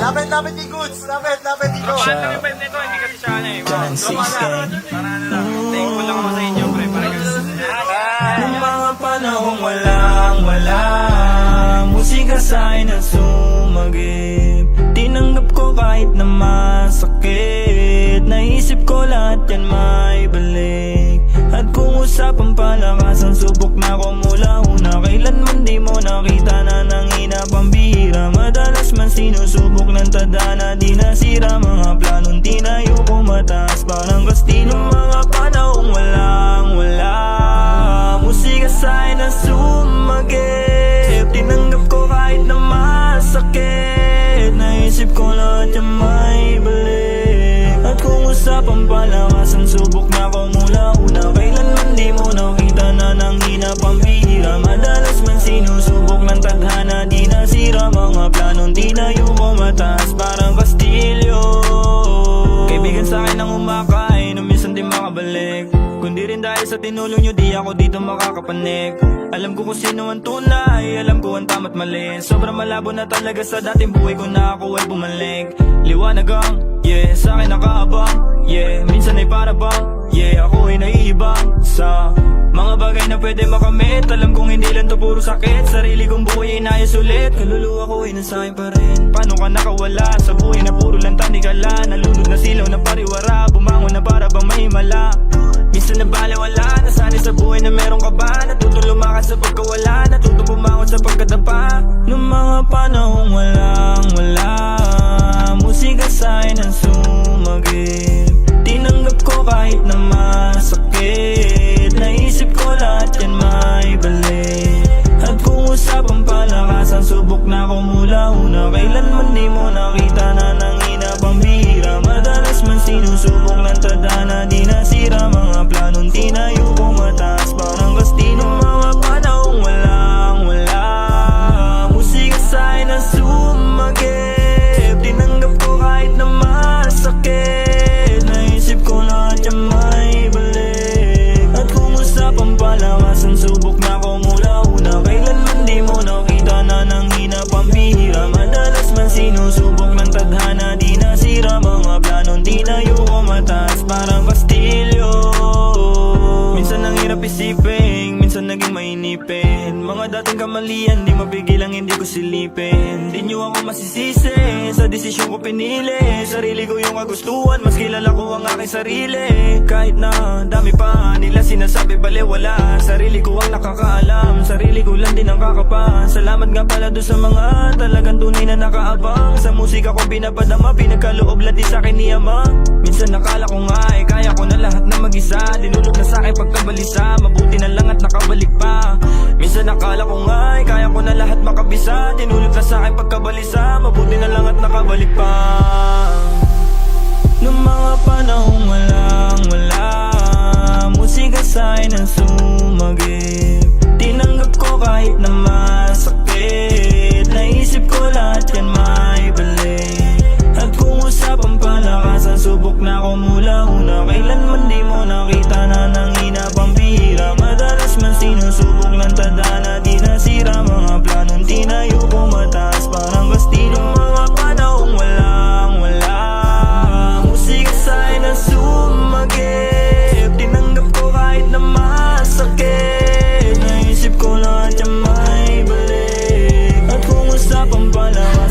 Lapit ni Goods. Lapit dito. Paano yung vibe nito? Hindi kasi siya ano eh. John Sistan. Thankful lang ako sa inyo, pre. Nung mga panahong wala musika sa'kin ang sumagip. Tinanggap ko kahit na masakit. Naisip ko lahat yan may balik. At kung usapang palakasan, subok na ko mula una. Kailanman di mo nakita na nanghina pambihira. Madalas man sinusubok ng tadhana, di nasira mga planong tinayo ko mataas. Parang kastilo mga panahong wala musika sa'kin na sumagip. Tinanggap ko kahit na masakit. Naisip ko lahat yan may balik. At kung usapang palakasan, subok na ko mula una. Kailanman di mo nakita na nanghina pambihira. Madalas man sinusubok ng tadhana, di nasira mga planong tinayo ko mataas. Parang kastilyo. Kaibigan sa'kin ang umakay, nung minsan di makabalik. Kundi rin dahil sa tinulong nyo, di ako dito makakapanik. Alam ko kung sino ang tunay, alam ko ang tama't mali. Sobrang malabo na talaga sa dating buhay ko na ako ay bumalik. Liwanag ang, yeah, sa'kin nakaabang, yeah. Minsan ay para bang, yeah, ako ay naiibang sa mga bagay na pwede makamit. Alam kong hindi lang to puro sakit. Sarili kong buhay ay nais ulit. Kaluluwa ko ay nasa'kin pa rin. Paano ka nakawala sa buhay na puro lang tanikala? Nalulog na silaw na pariwara, bumangon na para bang mahimala. Minsan na balewala, nasanay sa buhay na meron ka ba? Natutong lumakad sa pagkawala, natutong bumangon sa pagkadapa. Nung mga panahong wala musika sa'kin ang sumagip. Tinanggap ko kahit na masakit. Naisip ko lahat yan may balik. At kung usapang palakasan, subok na ko mula una. Kailanman di mo nakita na nanghina pambihira. Madalas man sinusubok ng tadhana, di nasira mga planong tinayo ko mataas. Parang kastilo mga panahong wala musika sa'kin na sumagip. Tinanggap ko kahit na masakit. Naisip ko lahat yan may balik. At kung usapang palakasan, subok na ko mula una. Kailanman di mo nakita na nanghina pambihira. Madalas man sinusubok ng tadhana, di nasira mga planong tinayo ko mataas. Parang kastilyo. Minsan ang hirap isipin, minsan naging mainipin. Mga dating kamalian, di mapigilang hindi ko silipin. Di nyo ako masisisi sa desisyon ko pinili. Sarili ko yung kagustuhan, mas kilala ko ang aking sarili. Kahit na dami pa nila sinasabi balewala, sarili ko ang nakakaalam, sarili ko lang din ang kakapa. Salamat nga pala doon sa mga talagang tunay na nakaabang. Sa musika ko pinapadama, pinagkaloob lang di sa'kin ni Ama. Minsan nakala ko nga kaya ko na lahat na mag-isa. Dinulog na sa'kin pagkabalisa, mabuti na lang at nakabalik pa. Minsan nakala ko nga kaya ko na lahat makabisa. Dinulog na sa'kin pagkabalisa, mabuti na lang at nakabalik pa. Nung mga panahong wala musika sa'kin ang sumagip. Tinanggap ko kahit na masakit. Naisip ko lahat yan may balik. At kung usapang palakasan, subok na ko mula una. Kailanman di mo nakita na nanghina pambihira. Madalas man sinusubok ng tadhana, di nasira mga planong tinayo ko mataas. Parang kastilo mga panahong wala musika sa'kin na sumagip. Tinanggap ko kahit na masakit. Naisip ko lahat yan may balik. At kung usapang palakasan,